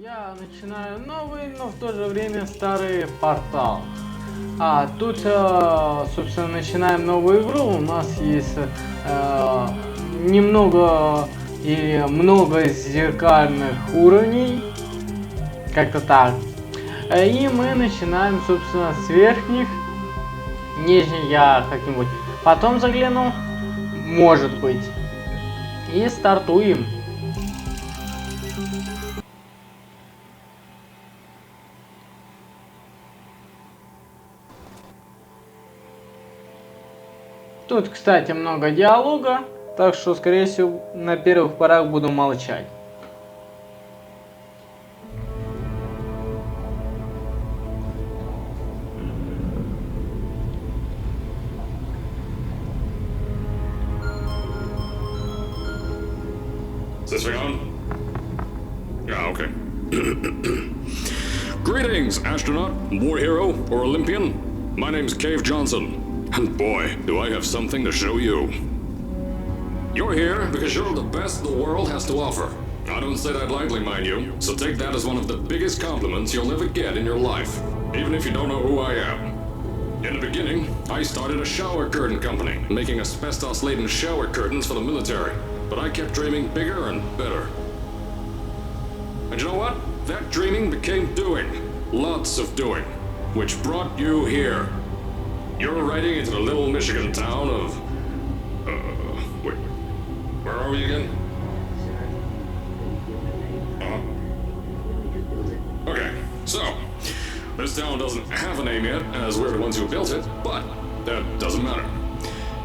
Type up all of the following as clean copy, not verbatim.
Я начинаю новый, но в то же время старый портал. Тут, собственно, начинаем новую игру. У нас есть немного или много зеркальных уровней. Как-то так. И мы начинаем, собственно, с верхних. Нижний я как-нибудь потом загляну. Может быть. И стартуем. Тут, кстати, много диалога, так что, скорее всего, на первых порах буду молчать. Is this thing on? Yeah, okay. Greetings, astronaut, war hero, or Olympian. My name's Cave Johnson, and boy, do I have something to show you. You're here because you're the best the world has to offer. I don't say that lightly, mind you, so take that as one of the biggest compliments you'll ever get in your life, even if you don't know who I am. In the beginning, I started a shower curtain company, making asbestos-laden shower curtains for the military. But I kept dreaming bigger and better. And you know what? That dreaming became doing. Lots of doing. Which brought you here. You're riding into the little Michigan town of... wait. Where are we again? Okay, so... This town doesn't have a name yet, as we're the ones who built it, but that doesn't matter.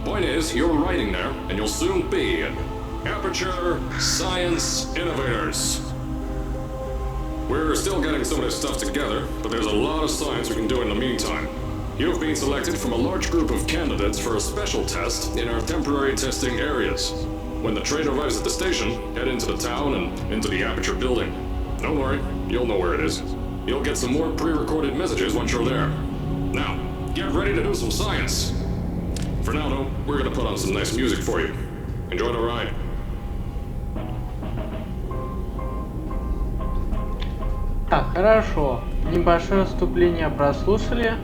Point is, you're riding there, and you'll soon be at Aperture Science Innovators. We're still getting some of this stuff together, but there's a lot of science we can do in the meantime. You've been selected from a large group of candidates for a special test in our temporary testing areas. When the train arrives at the station, head into the town and into the Aperture building. Don't worry, you'll know where it is. You'll get some more pre-recorded messages once you're there. Now, get ready to do some science. For now, though, we're gonna put on some nice music for you. Enjoy the ride. Так, хорошо. Небольшое вступление прослушали.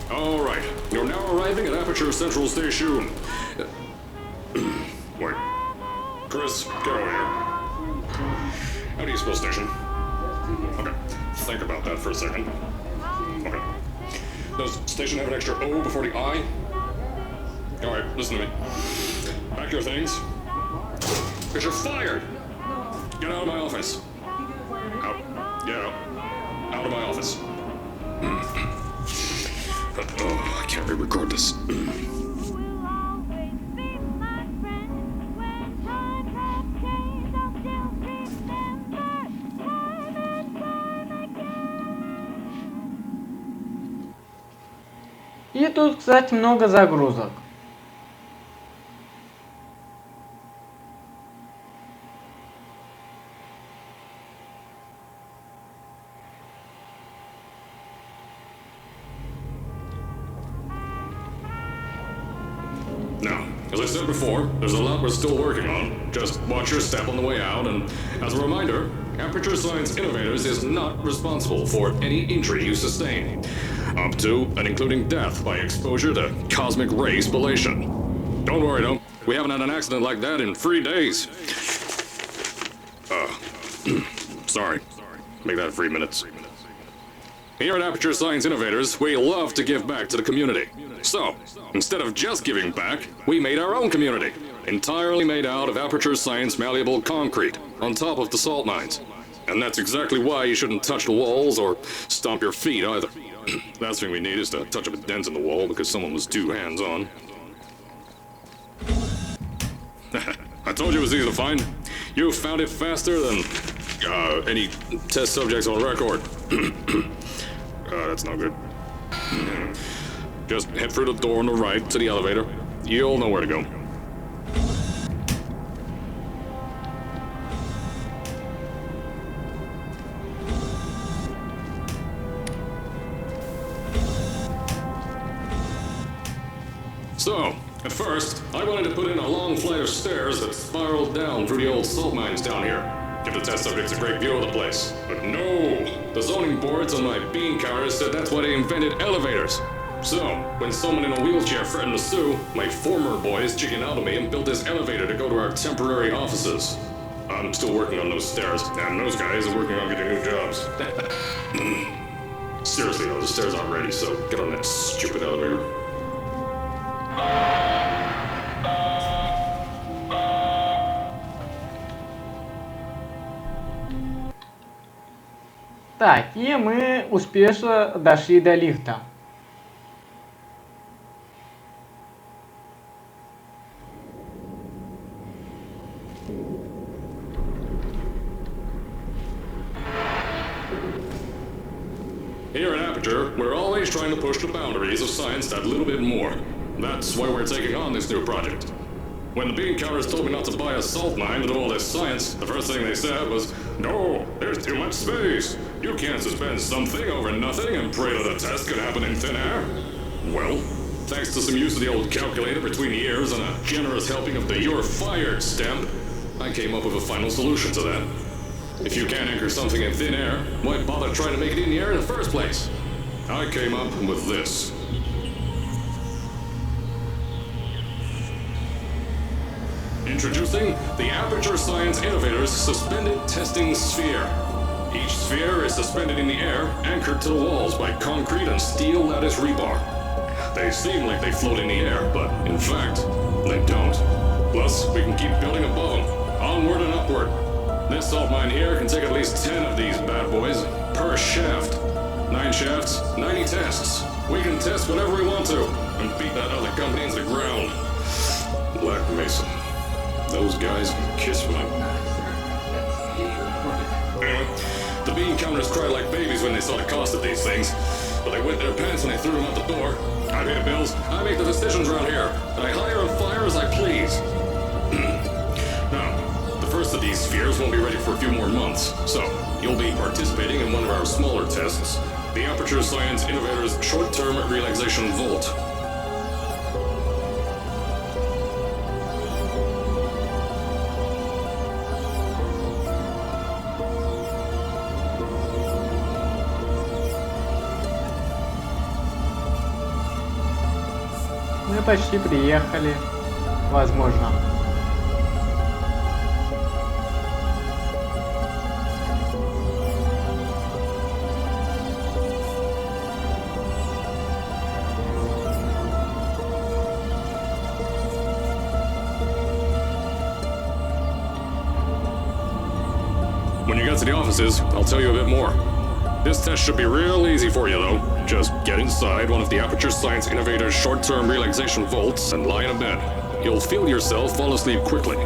All right, you're now arriving at Aperture Central Station. Wait. Chris, get over here. How do you spell station? Okay, think about that for a second. Okay. Does station have an extra O before the I? Alright, listen to me. Pack your things. Because you're fired! Get out of my office. Out. Get out. Out of my office. Oh, I can't re-record this. И тут, кстати, много загрузок. Now, as I said before, there's a lot we're still working on. Just watch your step on the way out, and as a reminder, Aperture Science Innovators is not responsible for any injury you sustain, up to and including death by exposure to cosmic ray spallation. Don't worry though, we haven't had an accident like that in 3 days. Sorry. Make that 3 minutes. Here at Aperture Science Innovators, we love to give back to the community. So, instead of just giving back, we made our own community. Entirely made out of Aperture Science malleable concrete, on top of the salt mines. And that's exactly why you shouldn't touch the walls or stomp your feet either. Last thing we need is to touch up a dent in the wall because someone was too hands-on. I told you it was easy to find. You found it faster than any test subjects on record. That's not good. Just head through the door on the right to the elevator. You'll know where to go. So, at first, I wanted to put in a long flight of stairs that spiraled down through the old salt mines down here. Give the test subjects a great view of the place. But no! The zoning boards on my bean counters said that's why they invented elevators. So, when someone in a wheelchair threatened to sue, my former boys chickened out of me and built this elevator to go to our temporary offices. I'm still working on those stairs, and those guys are working on getting new jobs. Seriously though, the stairs aren't ready, so get on that stupid elevator. Так, и мы успешно дошли до лифта. Here at Aperture, we're always trying to push the boundaries of science that little bit more. That's why we're taking on this new project. When the bean counters told me not to buy a salt mine to do all this science, the first thing they said was, "No, there's too much space. You can't suspend something over nothing and pray that a test could happen in thin air." Well, thanks to some use of the old calculator between the ears and a generous helping of the "you're fired" stamp, I came up with a final solution to that. If you can't anchor something in thin air, why bother trying to make it in the air in the first place? I came up with this. Introducing the Aperture Science Innovators Suspended Testing Sphere. Each sphere is suspended in the air, anchored to the walls by concrete and steel lattice rebar. They seem like they float in the air, but in fact, they don't. Plus, we can keep building above them, onward and upward. This salt mine here can take at least 10 of these bad boys per shaft. 9 shafts, 90 tests. We can test whatever we want to and beat that other company into the ground. Black Mesa. Those guys can kiss me. Anyway, the bean counters cried like babies when they saw the cost of these things, but they wet their pants when they threw them out the door. I pay the bills, I make the decisions around here, and I hire and fire as I please. Now, the first of these spheres won't be ready for a few more months, so you'll be participating in one of our smaller tests, the Aperture Science Innovators Short-Term Relaxation Volt. Мы почти приехали, возможно. When you get to the offices, I'll tell you a bit more. This test should be real easy for you, though. Just get inside one of the Aperture Science Innovators short-term relaxation vaults and lie in a bed. You'll feel yourself fall asleep quickly.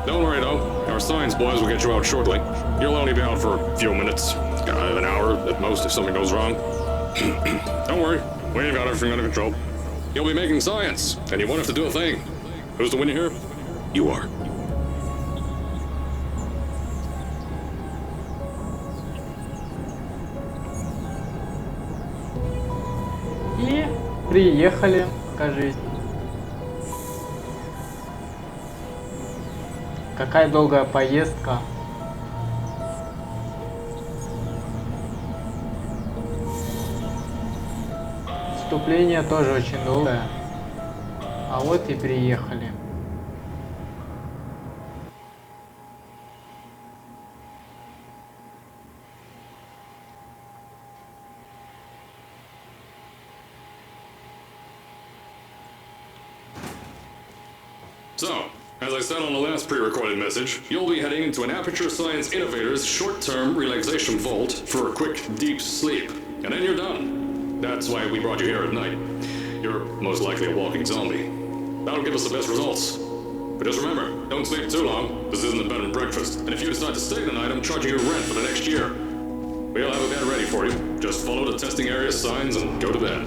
Don't worry, though. Our science boys will get you out shortly. You'll only be out for a few minutes. An hour at most if something goes wrong. Don't worry. We've got everything under control. You'll be making science, and you won't have to do a thing. Who's the winner here? You are. И приехали, кажись. Какая долгая поездка. Вступление тоже очень долгое. А вот и приехали. So, as I said on the last pre-recorded message, you'll be heading into an Aperture Science Innovators short-term relaxation vault for a quick, deep sleep. And then you're done. That's why we brought you here at night. You're most likely a walking zombie. That'll give us the best results. But just remember, don't sleep too long. This isn't a bed and breakfast. And if you decide to stay the night, I'm charging you rent for the next year. We'll have a bed ready for you. Just follow the testing area signs and go to bed.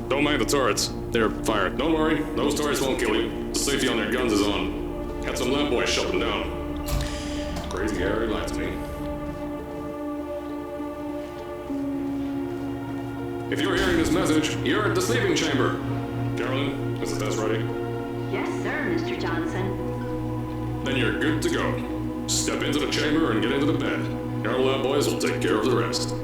Don't mind the turrets. They're fired. Don't worry, those turrets won't kill you. The safety on their guns is on. Had some lab boys shut them down. Crazy Harry lied to me. If you're hearing this message, you're at the sleeping chamber. Carolyn, is the test ready? Yes, sir, Mr. Johnson. Then you're good to go. Step into the chamber and get into the bed. Our lab boys will take care of the rest.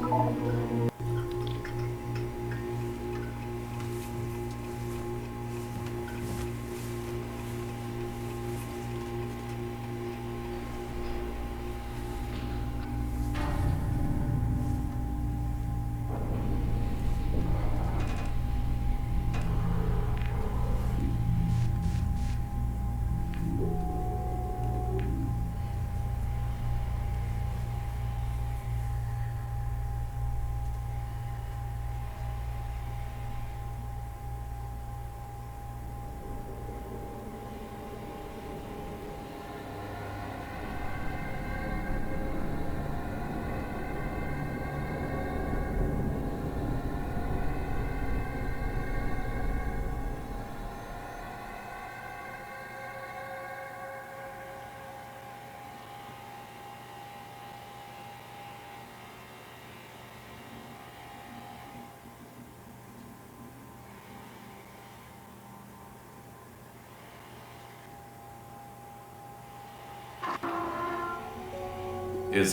Is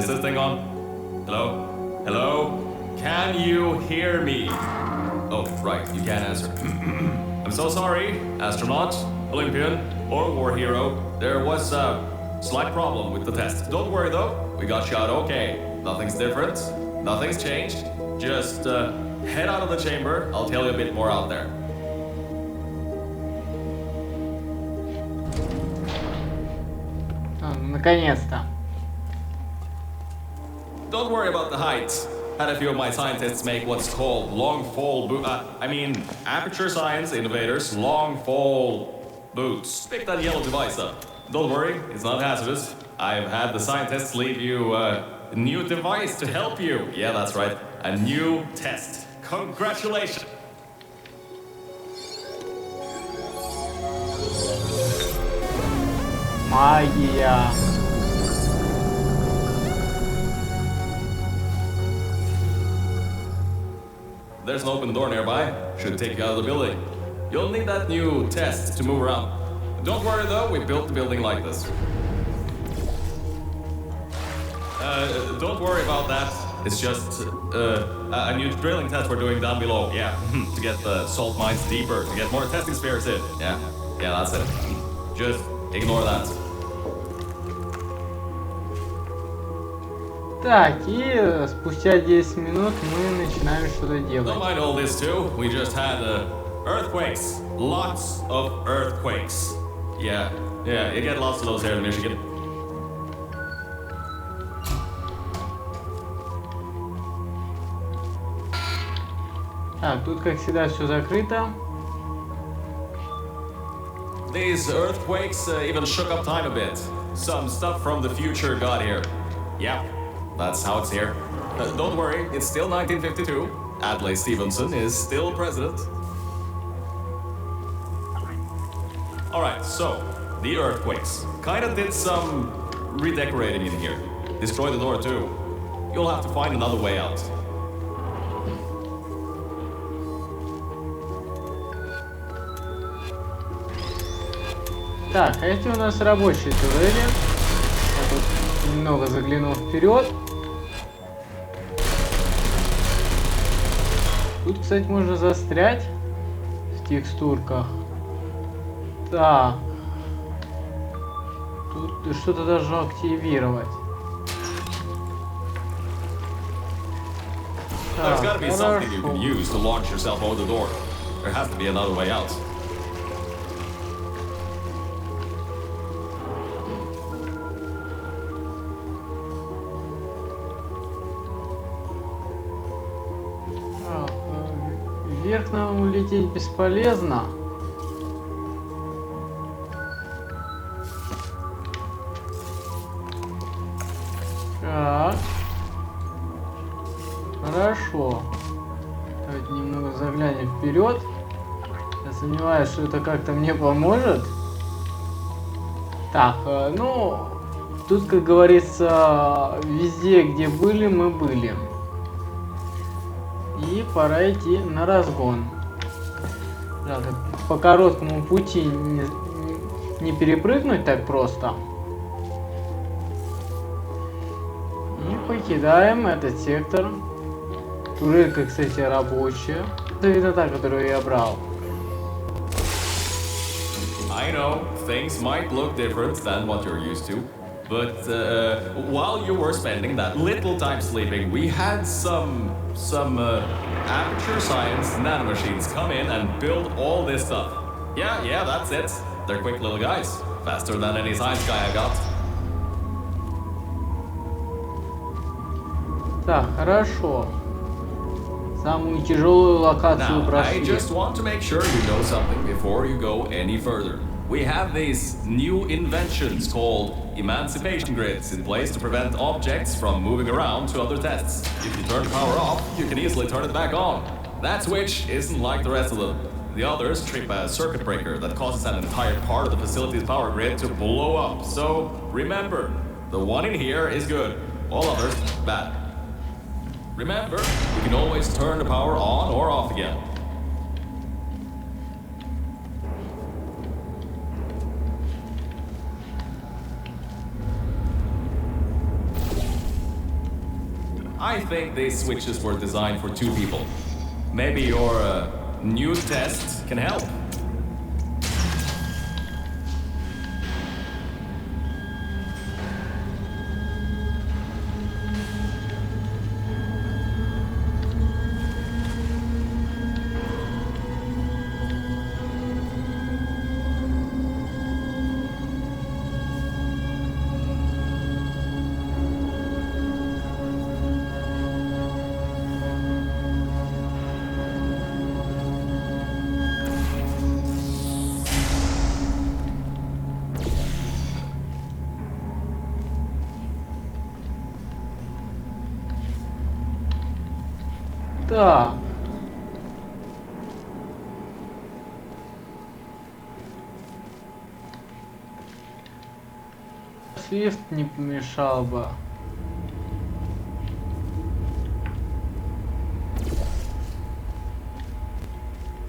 this thing on? Hello? Hello? Can you hear me? Oh, right, you can't answer. I'm so sorry, astronaut, Olympian, or war hero. There was a slight problem with the test. Don't worry though, we got you out okay. Nothing's different, nothing's changed. Just head out of the chamber, I'll tell you a bit more out there. Наконец-то. Don't worry about the height. Had a few of my scientists make what's called long fall aperture science innovators, long fall boots. Pick that yellow device up. Don't worry, it's not hazardous. I've had the scientists leave you a new device to help you. Yeah, that's right, a new test. Congratulations. Магия. There's an open door nearby. Should take you out of the building. You'll need that new test to move around. Don't worry though, we built the building like this. Don't worry about that. It's just a new drilling test we're doing down below. Yeah, to get the salt mines deeper, to get more testing spares in. Yeah, that's it. Just ignore that. Так, и спустя 10 минут мы начинаем что-то делать. Don't mind all this too. We just had earthquakes. Lots of earthquakes. Yeah, you get lots of those here in Michigan. Так, тут как всегда все закрыто. These earthquakes even shook up time a bit. Some stuff from the future got here. Yeah, that's how it's here. Don't worry, it's still 1952. Adlai Stevenson is still president. Alright, so, the earthquakes. Kinda did some redecorating in here. Destroyed the door too. You'll have to find another way out. Так, а эти у нас рабочие турели. Я тут немного заглянул вперед. Тут, кстати, можно застрять в текстурках. Так. Тут что-то должно активировать. There's gotta be something you can use to launch yourself over the door. There has to be another way out. Вверх нам улететь бесполезно. Так. Хорошо. Давайте немного заглянем вперед. Я сомневаюсь, что это как-то мне поможет. Так, ну, тут, как говорится, везде, где были, мы были. И пора идти на разгон. Так, по короткому пути не перепрыгнуть так просто. И покидаем этот сектор. Турелька, кстати, рабочая. Это видно та, которую я брал. I know things might look different than what you're used to, but while you were spending that little time sleeping, we had some amateur science nanomachines come in and build all this stuff. Yeah, that's it. They're quick little guys, faster than any science guy I got. Так, хорошо. Самую тяжелую локацию Now, I прошли. just want to make sure you know something before you go any further. We have these new inventions called emancipation grids in place to prevent objects from moving around to other tests. If you turn the power off, you can easily turn it back on. That switch isn't like the rest of them. The others trip a circuit breaker that causes an entire part of the facility's power grid to blow up. So remember, the one in here is good, all others bad. Remember, you can always turn the power on or off again. I think these switches were designed for two people. Maybe your new test can help. Так. Лифт не помешал бы.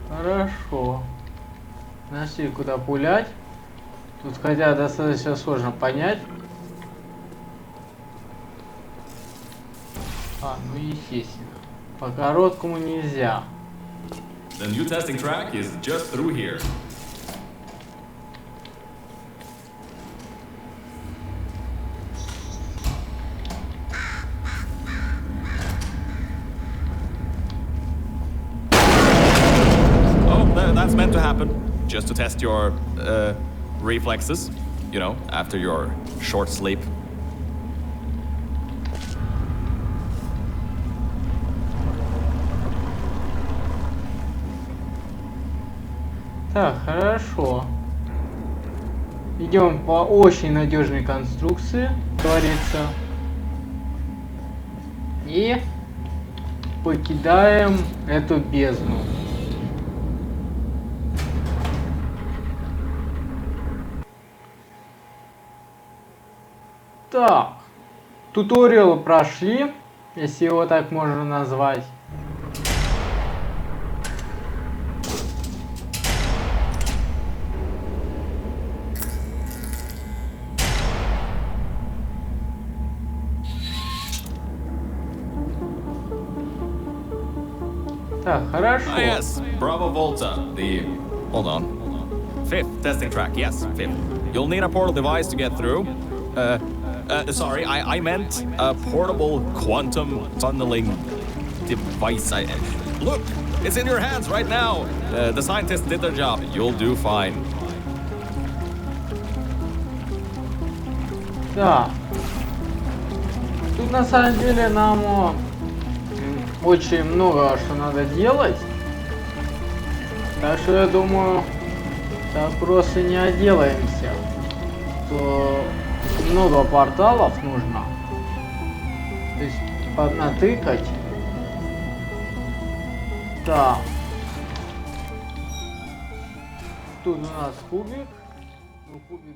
Хорошо. Нашли, куда пулять. Тут хотя достаточно сложно понять. Ну естественно. По короткому нельзя. The new testing track is just through here. Oh, that's meant to happen. Just to test your reflexes, you know, after your short sleep. Так, хорошо. Идем по очень надежной конструкции, говорится. И покидаем эту бездну. Так, туториал прошли, если его так можно назвать. Так, хорошо. Ah, yes, Bravo Volta, hold on. Fifth testing track, yes, fifth. You'll need a portal device to get through. Sorry, I meant a portable quantum tunneling device. Look, it's in your hands right now. The scientists did their job. You'll do fine. Да. Тут на самом деле нам очень много что надо делать. Так что я думаю, так просто не отделаемся. То много порталов нужно. То есть поднатыкать. Так. Тут у нас кубик. Ну, кубик